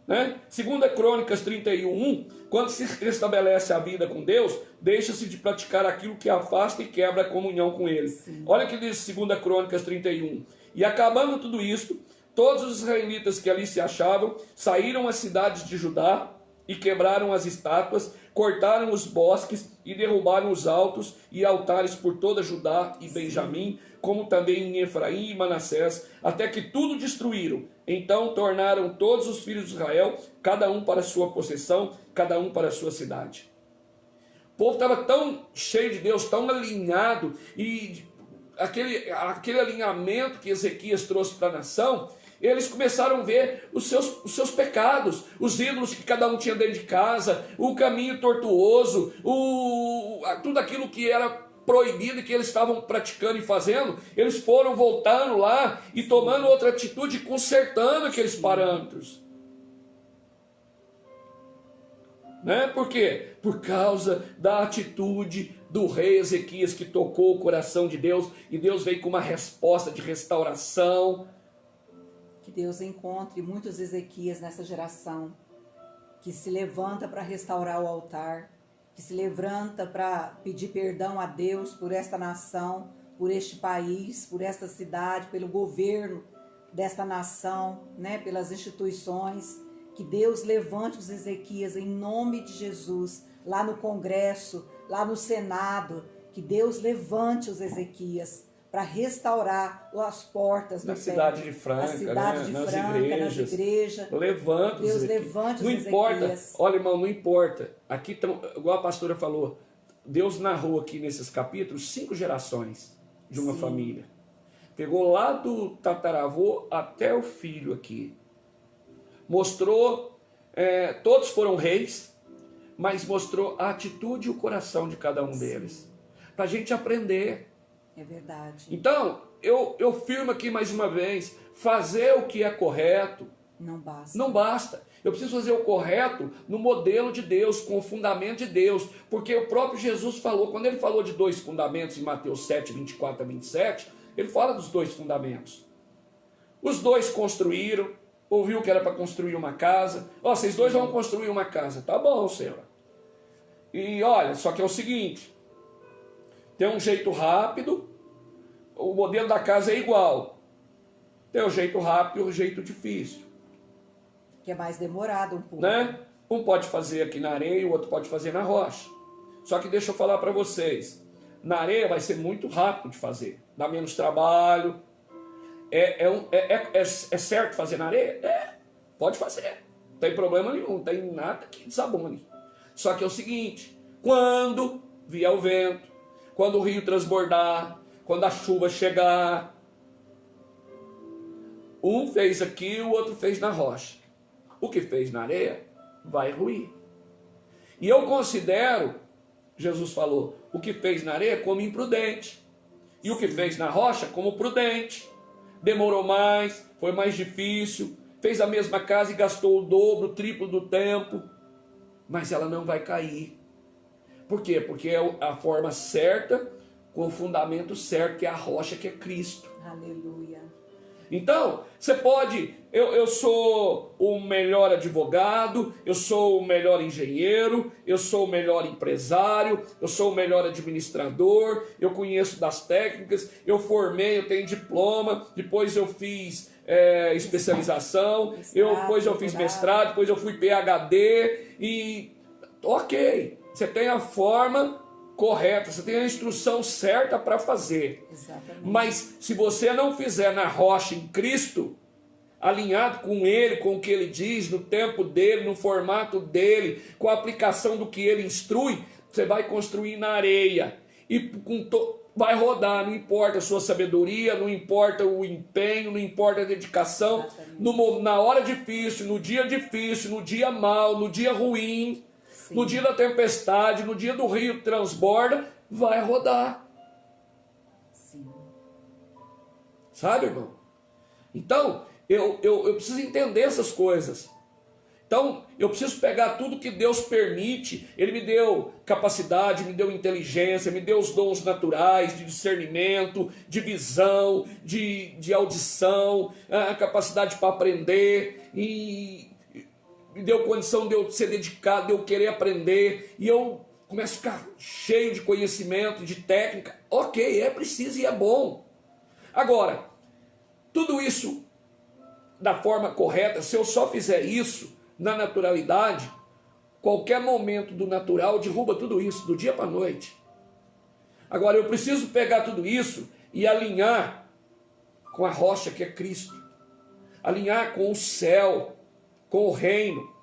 Né? 2 Crônicas 31, 1, quando se estabelece a vida com Deus, deixa-se de praticar aquilo que afasta e quebra a comunhão com Ele. Sim. Olha o que diz 2 Crônicas 31. E acabando tudo isto, todos os israelitas que ali se achavam saíram às cidades de Judá e quebraram as estátuas, cortaram os bosques e derrubaram os altos e altares por toda Judá e Benjamim, como também em Efraim e Manassés, até que tudo destruíram. Então tornaram todos os filhos de Israel, cada um para a sua possessão, cada um para a sua cidade. O povo estava tão cheio de Deus, tão alinhado, e aquele alinhamento que Ezequias trouxe para a nação, eles começaram a ver os seus pecados, os ídolos que cada um tinha dentro de casa, o caminho tortuoso, tudo aquilo que era proibido e que eles estavam praticando e fazendo, eles foram voltando lá e tomando outra atitude, consertando aqueles parâmetros. Né? Por quê? Por causa da atitude do rei Ezequias, que tocou o coração de Deus, e Deus veio com uma resposta de restauração. Que Deus encontre muitos Ezequias nessa geração, que se levanta para restaurar o altar, que se levanta para pedir perdão a Deus por esta nação, por este país, por esta cidade, pelo governo desta nação, né, pelas instituições. Que Deus levante os Ezequias em nome de Jesus, lá no Congresso, lá no Senado, que Deus levante os Ezequias para restaurar as portas na cidade de Franca, nas igrejas. Levanta Deus levante os Ezequias. Não importa, olha, irmão, não importa. Aqui, igual a pastora falou, Deus narrou aqui nesses capítulos 5 gerações de uma família. Pegou lá do tataravô até o filho aqui. Mostrou, todos foram reis, mas mostrou a atitude e o coração de cada um deles. Para a gente aprender. É verdade. Então, eu firmo aqui mais uma vez, fazer o que é correto não basta. Não basta. Eu preciso fazer o correto no modelo de Deus, com o fundamento de Deus, porque o próprio Jesus falou, quando ele falou de 2 fundamentos em Mateus 7, 24 a 27, ele fala dos 2 fundamentos. Os 2 construíram, ouviu que era para construir uma casa. Ó, vocês dois vão construir uma casa. Tá bom, Senhor. E olha, só que é o seguinte, tem um jeito rápido, o modelo da casa é igual. Tem o jeito rápido e o jeito difícil. Que é mais demorado um pouco. Né? Um pode fazer aqui na areia, o outro pode fazer na rocha. Só que deixa eu falar para vocês, na areia vai ser muito rápido de fazer, dá menos trabalho. É certo fazer na areia? Pode fazer. Não tem problema nenhum, não tem nada que desabone. Só que é o seguinte, quando vier o vento, quando o rio transbordar, quando a chuva chegar, um fez aqui, o outro fez na rocha. O que fez na areia vai ruir. E eu considero, Jesus falou, o que fez na areia como imprudente. E o que fez na rocha como prudente. Demorou mais, foi mais difícil, fez a mesma casa e gastou o dobro, o triplo do tempo. Mas ela não vai cair. Por quê? Porque é a forma certa, com o fundamento certo, que é a rocha, que é Cristo. Aleluia. Então, você pode, eu sou o melhor advogado, eu sou o melhor engenheiro, eu sou o melhor empresário, eu sou o melhor administrador, eu conheço das técnicas, eu formei, eu tenho diploma, depois eu fiz especialização, depois eu fiz mestrado, depois eu fui PhD e ok, você tem a forma correta, você tem a instrução certa para fazer. Exatamente. Mas se você não fizer na rocha em Cristo, alinhado com Ele, com o que Ele diz, no tempo dele, no formato dele, com a aplicação do que Ele instrui, você vai construir na areia e vai rodar, não importa a sua sabedoria, não importa o empenho, não importa a dedicação, na hora difícil, no dia mau, no dia ruim, Sim. no dia da tempestade, no dia do rio que transborda, vai rodar. Sim. Sabe, irmão? Então, eu preciso entender essas coisas. Então, eu preciso pegar tudo que Deus permite. Ele me deu capacidade, me deu inteligência, me deu os dons naturais de discernimento, de visão, de audição, a capacidade para aprender e me deu condição de eu ser dedicado, de eu querer aprender, e eu começo a ficar cheio de conhecimento, de técnica. Ok, é preciso e é bom. Agora, tudo isso da forma correta, se eu só fizer isso na naturalidade, qualquer momento do natural derruba tudo isso, do dia para a noite. Agora, eu preciso pegar tudo isso e alinhar com a rocha que é Cristo, alinhar com o céu, com o reino.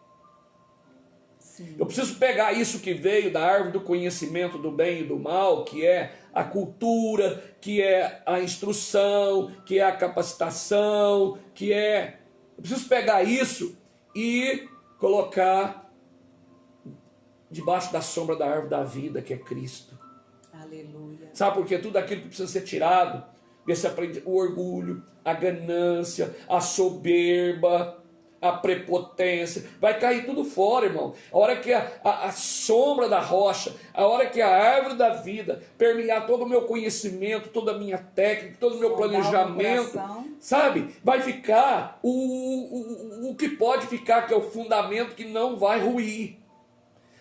Sim. Eu preciso pegar isso que veio da árvore do conhecimento do bem e do mal, que é a cultura, que é a instrução, que é a capacitação, eu preciso pegar isso e colocar debaixo da sombra da árvore da vida, que é Cristo. Aleluia. Sabe por quê? Tudo aquilo que precisa ser tirado, você aprende o orgulho, a ganância, a soberba, a prepotência, vai cair tudo fora, irmão. A hora que a sombra da rocha, a hora que a árvore da vida permear todo o meu conhecimento, toda a minha técnica, todo o meu planejamento, sabe? Vai ficar o que pode ficar, que é o fundamento que não vai ruir.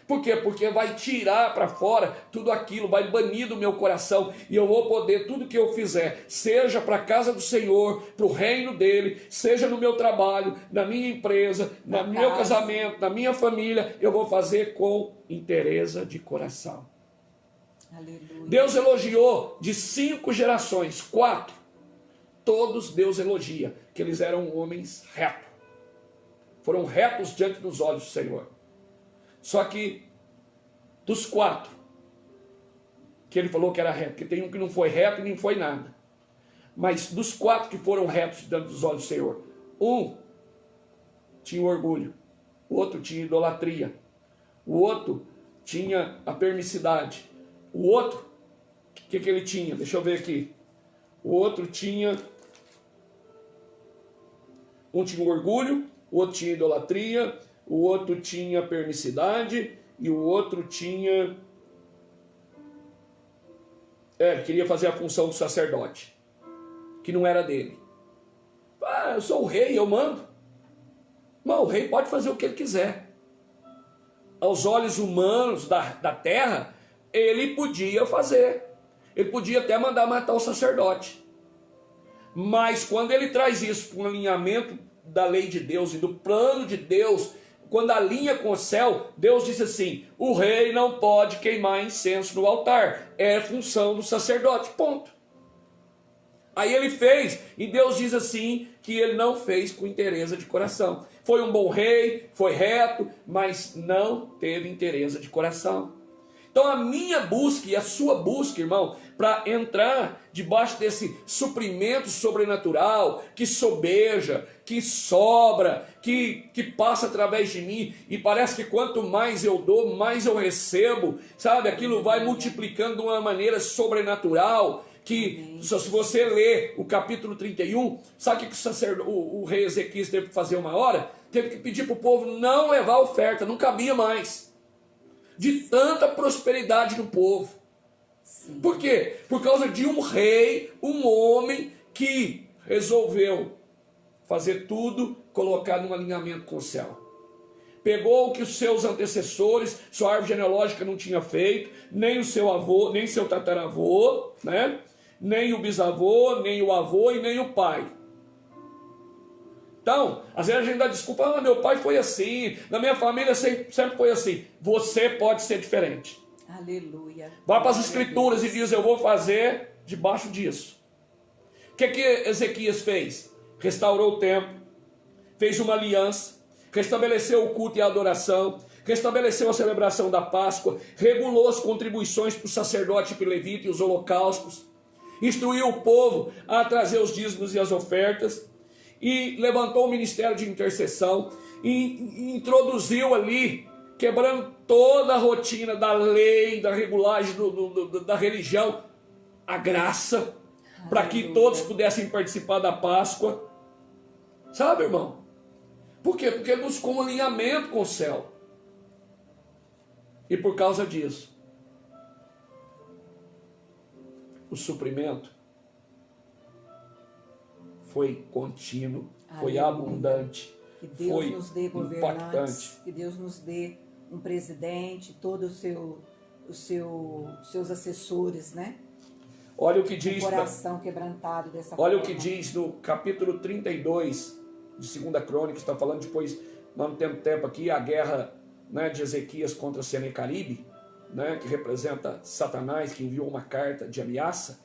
Por quê? Porque vai tirar para fora tudo aquilo, vai banir do meu coração, e eu vou poder, tudo que eu fizer, seja para a casa do Senhor, para o reino dele, seja no meu trabalho, na minha empresa, no meu casamento, na minha família, eu vou fazer com inteireza de coração. Aleluia. Deus elogiou de 5 gerações, 4, todos Deus elogia, que eles eram homens retos, foram retos diante dos olhos do Senhor. Só que dos 4 que ele falou que era reto, que tem um que não foi reto e nem foi nada, mas dos 4 que foram retos diante dos olhos do Senhor, um tinha orgulho, o outro tinha idolatria, o outro tinha a permissidade, o outro, o que ele tinha? Deixa eu ver aqui. O outro tinha, um tinha orgulho, o outro tinha idolatria, o outro tinha permissidade e o outro tinha... queria fazer a função do sacerdote, que não era dele. Eu sou o rei, eu mando. Mas o rei pode fazer o que ele quiser. Aos olhos humanos da terra, ele podia fazer. Ele podia até mandar matar o sacerdote. Mas quando ele traz isso para um alinhamento da lei de Deus e do plano de Deus, quando alinha com o céu, Deus diz assim: o rei não pode queimar incenso no altar. É função do sacerdote, ponto. Aí ele fez, e Deus diz assim, que ele não fez com interesse de coração. Foi um bom rei, foi reto, mas não teve interesse de coração. Então a minha busca e a sua busca, irmão, para entrar debaixo desse suprimento sobrenatural, que sobeja, que sobra, que passa através de mim, e parece que quanto mais eu dou, mais eu recebo, sabe? Aquilo vai multiplicando de uma maneira sobrenatural, que se você ler o capítulo 31, sabe o que o rei Ezequias teve que fazer uma hora? Teve que pedir para o povo não levar oferta, não cabia mais. De tanta prosperidade no povo. Sim. Por quê? Por causa de um rei, um homem que resolveu fazer tudo, colocar num alinhamento com o céu. Pegou o que os seus antecessores, sua árvore genealógica não tinha feito, nem o seu avô, nem seu tataravô, né? Nem o bisavô, nem o avô e nem o pai. Então, às vezes a gente dá desculpa: meu pai foi assim, na minha família sempre foi assim. Você pode ser diferente. Aleluia. Vai para as escrituras e diz: eu vou fazer debaixo disso. O que Ezequias fez? Restaurou o templo, fez uma aliança, restabeleceu o culto e a adoração, restabeleceu a celebração da Páscoa, regulou as contribuições para o sacerdote e para o levita e os holocaustos, instruiu o povo a trazer os dízimos e as ofertas, e levantou o ministério de intercessão, e introduziu ali, quebrando toda a rotina da lei, da regulagem da religião, a graça, para que todos pudessem participar da Páscoa. Sabe, irmão? Por quê? Porque buscou um alinhamento com o céu. E por causa disso, o suprimento foi contínuo, foi abundante, que Deus foi nos dê governantes, impactante. que Deus nos dê um presidente, todos os seus assessores, né? Olha o que diz, coração quebrantado dessa olha forma. O que diz no capítulo 32 de 2 Crônicas, está falando depois, nós não temos tempo aqui, a guerra, né, de Ezequias contra Senecaribe, né, que representa Satanás, que enviou uma carta de ameaça.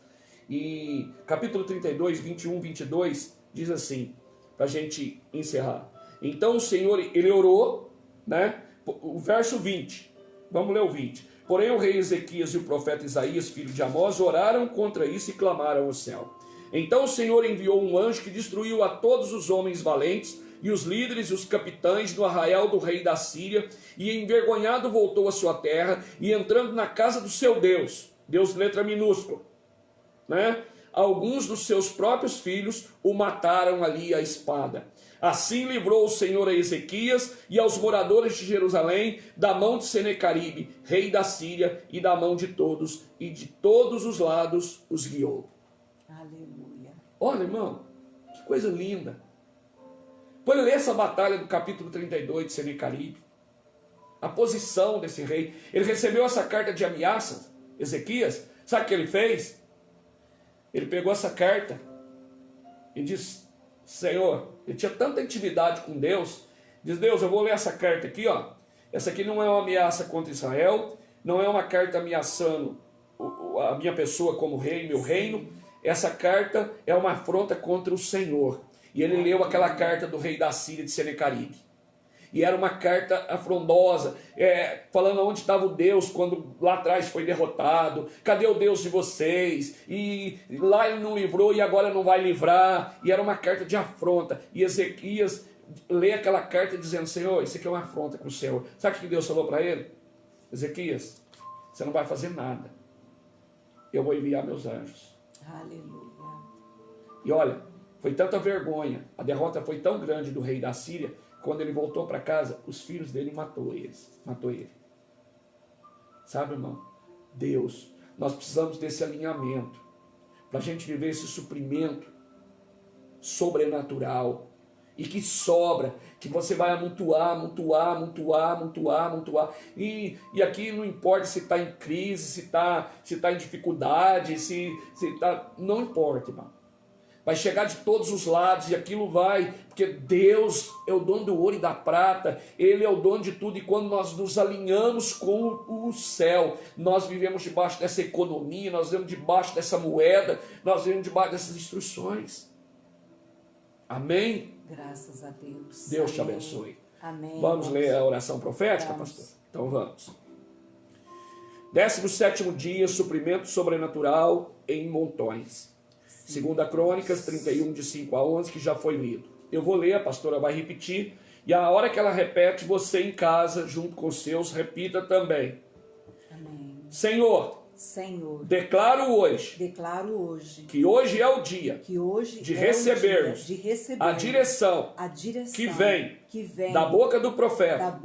E capítulo 32, 21, 22, diz assim, para a gente encerrar: então o Senhor, ele orou, né, o verso 20, vamos ler o 20. Porém o rei Ezequias e o profeta Isaías, filho de Amós, oraram contra isso e clamaram ao céu. Então o Senhor enviou um anjo que destruiu a todos os homens valentes e os líderes e os capitães no arraial do rei da Síria, e envergonhado voltou à sua terra, e entrando na casa do seu Deus, Deus letra minúscula, né, alguns dos seus próprios filhos o mataram ali à espada. Assim livrou o Senhor a Ezequias e aos moradores de Jerusalém da mão de Senecaribe, rei da Síria, e da mão de todos, e de todos os lados os guiou. Aleluia. Olha, irmão, que coisa linda. Pode ler essa batalha do capítulo 32 de Senecaribe. A posição desse rei. Ele recebeu essa carta de ameaças, Ezequias. Sabe o que ele fez? Ele pegou essa carta e disse: Senhor, ele tinha tanta intimidade com Deus, diz: Deus, eu vou ler essa carta aqui, ó. Essa aqui não é uma ameaça contra Israel, não é uma carta ameaçando a minha pessoa como rei, meu reino. Essa carta é uma afronta contra o Senhor. E ele leu aquela carta do rei da Síria de Senecaribe. E era uma carta afrontosa, falando onde estava o Deus quando lá atrás foi derrotado. Cadê o Deus de vocês? E lá ele não livrou e agora não vai livrar. E era uma carta de afronta. E Ezequias lê aquela carta dizendo: Senhor, isso aqui é uma afronta com o Senhor. Sabe o que Deus falou para ele? Ezequias, você não vai fazer nada. Eu vou enviar meus anjos. Aleluia. E olha, foi tanta vergonha, a derrota foi tão grande do rei da Síria, quando ele voltou para casa, os filhos dele matou ele. Sabe, irmão? Deus, nós precisamos desse alinhamento, para a gente viver esse suprimento sobrenatural, e que sobra, que você vai amontoar. E aqui não importa se está em crise, se tá em dificuldade, não importa, irmão. Vai chegar de todos os lados e aquilo vai, porque Deus é o dono do ouro e da prata, Ele é o dono de tudo, e quando nós nos alinhamos com o céu, nós vivemos debaixo dessa economia, nós vivemos debaixo dessa moeda, nós vivemos debaixo dessas instruções. Amém? Graças a Deus. Deus te Amém. abençoe. Amém. Vamos ler a oração profética, pastor? Então vamos. 17º dia, suprimento sobrenatural em montões. 2 Crônicas 31, de 5 a 11, que já foi lido. Eu vou ler, a pastora vai repetir, e a hora que ela repete, você em casa, junto com os seus, repita também. Amém. Senhor, declaro hoje que hoje é o dia de recebermos a direção que vem da boca do profeta,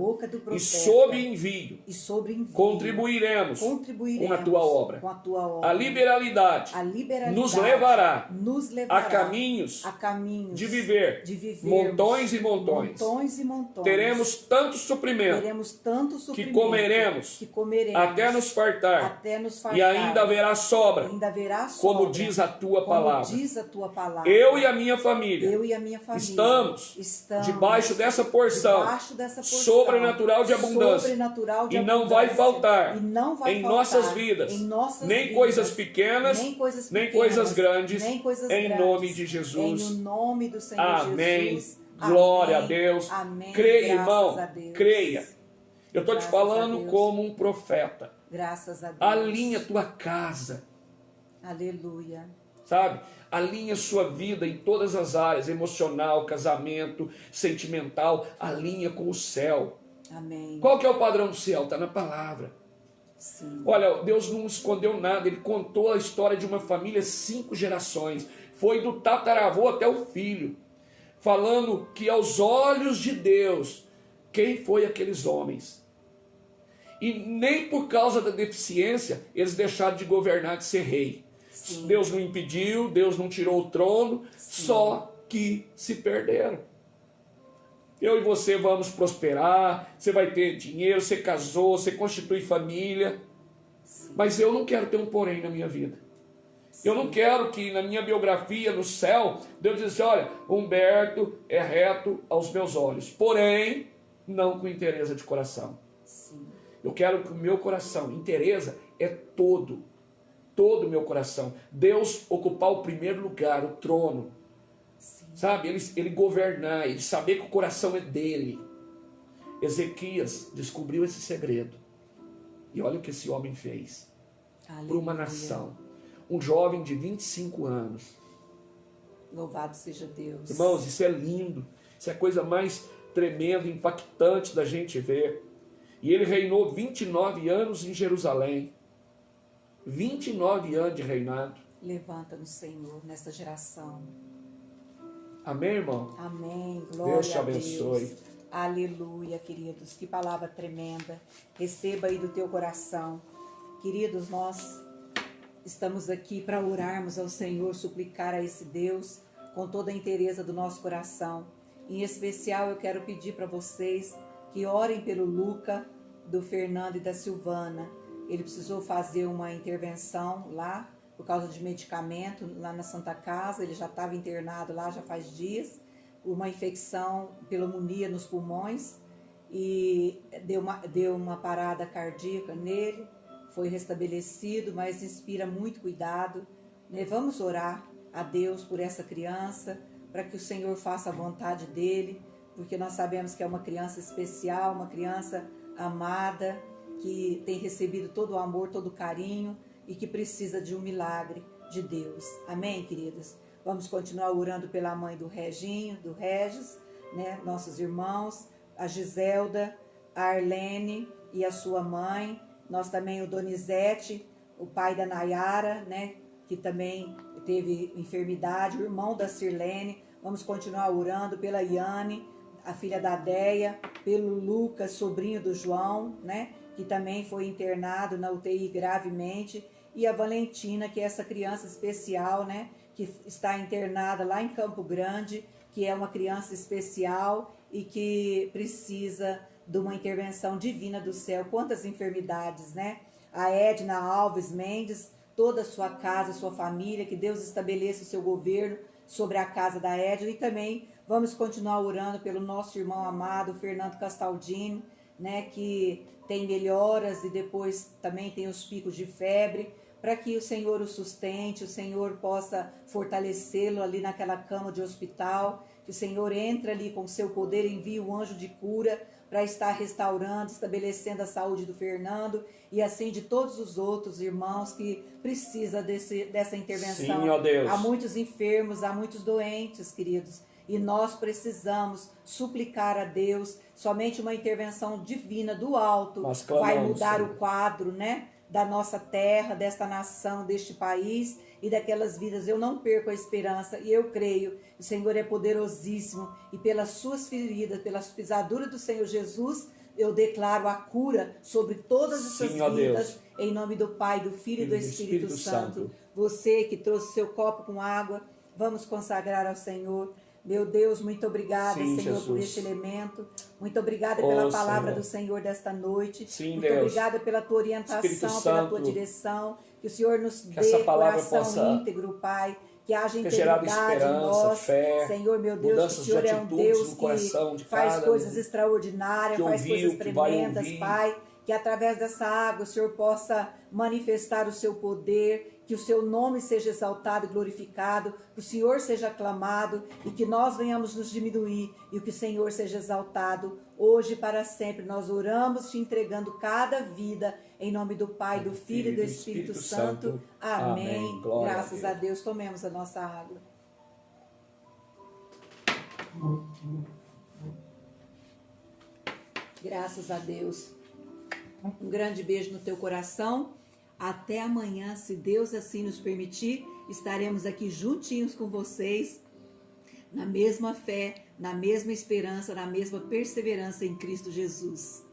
e sob envio contribuiremos com a tua obra. A liberalidade nos levará a caminhos de viver montões e montões. Teremos tanto suprimento que comeremos até nos fartar, e ainda haverá sobra, como diz a tua palavra. Eu e a minha família estamos debaixo dessa porção sobrenatural de abundância, e não vai faltar em nossas vidas nem coisas pequenas, nem coisas grandes, em nome de Jesus. Amém. Glória a Deus. Creia, irmão, creia. Eu estou te falando como um profeta. Graças a Deus. Alinha a tua casa. Aleluia. Sabe? Alinha a sua vida em todas as áreas, emocional, casamento, sentimental. Alinha com o céu. Amém. Qual que é o padrão do céu? Está na palavra. Sim. Olha, Deus não escondeu nada. Ele contou a história de uma família, 5 gerações. Foi do tataravô até o filho. Falando que aos olhos de Deus, quem foi aqueles homens? E nem por causa da deficiência eles deixaram de governar, de ser rei. Sim. Deus não impediu, Deus não tirou o trono, sim, só que se perderam. Eu e você vamos prosperar, você vai ter dinheiro, você casou, você constitui família. Sim. Mas eu não quero ter um porém na minha vida. Sim. Eu não quero que na minha biografia, no céu, Deus diga assim, olha, Humberto é reto aos meus olhos, porém, não com interesse de coração. Sim. Eu quero que o meu coração, interessa, é todo o meu coração. Deus ocupar o primeiro lugar, o trono. Sim. Sabe, ele governar, ele saber que o coração é dele. Ezequias descobriu esse segredo. E olha o que esse homem fez. Por uma nação. Um jovem de 25 anos. Louvado seja Deus. Irmãos, isso é lindo. Isso é a coisa mais tremenda, impactante da gente ver. E ele reinou 29 anos em Jerusalém. 29 anos de reinado. Levanta-nos, Senhor, nessa geração. Amém, irmão? Amém. Glória Deus te a abençoe. Deus. Aleluia, queridos. Que palavra tremenda. Receba aí do teu coração. Queridos, nós estamos aqui para orarmos ao Senhor, suplicar a esse Deus com toda a inteireza do nosso coração. Em especial, eu quero pedir para vocês que orem pelo Luca, do Fernando e da Silvana. Ele precisou fazer uma intervenção lá, por causa de medicamento, lá na Santa Casa. Ele já estava internado lá já faz dias, uma infecção, pneumonia nos pulmões, e deu uma parada cardíaca nele, foi restabelecido, mas inspira muito cuidado. Vamos orar a Deus por essa criança, para que o Senhor faça a vontade dele, porque nós sabemos que é uma criança especial, uma criança amada, que tem recebido todo o amor, todo o carinho e que precisa de um milagre de Deus. Amém, queridas? Vamos continuar orando pela mãe do Reginho, do Regis, né? Nossos irmãos, a Giselda, a Arlene e a sua mãe. Nós também o Donizete, o pai da Nayara, né? Que também teve enfermidade, o irmão da Sirlene. Vamos continuar orando pela Iane, a filha da Deia, pelo Lucas, sobrinho do João, né? Que também foi internado na UTI gravemente. E a Valentina, que é essa criança especial, né? Que está internada lá em Campo Grande, que é uma criança especial e que precisa de uma intervenção divina do céu. Quantas enfermidades, né? A Edna Alves Mendes, toda a sua casa, sua família, que Deus estabeleça o seu governo sobre a casa da Edna. E também vamos continuar orando pelo nosso irmão amado, Fernando Castaldini, né, que tem melhoras e depois também tem os picos de febre, para que o Senhor o sustente, o Senhor possa fortalecê-lo ali naquela cama de hospital, que o Senhor entre ali com o seu poder, envie o anjo de cura para estar restaurando, estabelecendo a saúde do Fernando e assim de todos os outros irmãos que precisam dessa intervenção. Sim, ó Deus. Há muitos enfermos, há muitos doentes, queridos, e nós precisamos suplicar a Deus. Somente uma intervenção divina do alto vai mudar Senhor, o quadro, né, da nossa terra, desta nação, deste país e daquelas vidas. Eu não perco a esperança e eu creio que o Senhor é poderosíssimo e pelas suas feridas, pelas pisaduras do Senhor Jesus, eu declaro a cura sobre todas essas vidas, Deus. em nome do Pai, do Filho e do Espírito Santo. Você que trouxe seu copo com água, vamos consagrar ao Senhor. Meu Deus, muito obrigada, Sim, Senhor, Jesus, por este elemento. Muito obrigada pela palavra Senhor do Senhor desta noite. Sim, muito Deus. obrigada pela tua orientação, pela tua direção. Que o Senhor nos dê coração íntegro, Pai. Que haja integridade em nós. Fé, Senhor, meu Deus, que o Senhor é um Deus que faz coisas extraordinárias, faz coisas tremendas, Pai. Que através dessa água o Senhor possa manifestar o seu poder, que o seu nome seja exaltado e glorificado, que o Senhor seja aclamado e que nós venhamos nos diminuir e que o Senhor seja exaltado hoje e para sempre. Nós oramos te entregando cada vida em nome do Pai, do Filho e do Espírito Santo. Amém. Graças a Deus. Tomemos a nossa água. Graças a Deus. Um grande beijo no teu coração. Até amanhã, se Deus assim nos permitir, estaremos aqui juntinhos com vocês, na mesma fé, na mesma esperança, na mesma perseverança em Cristo Jesus.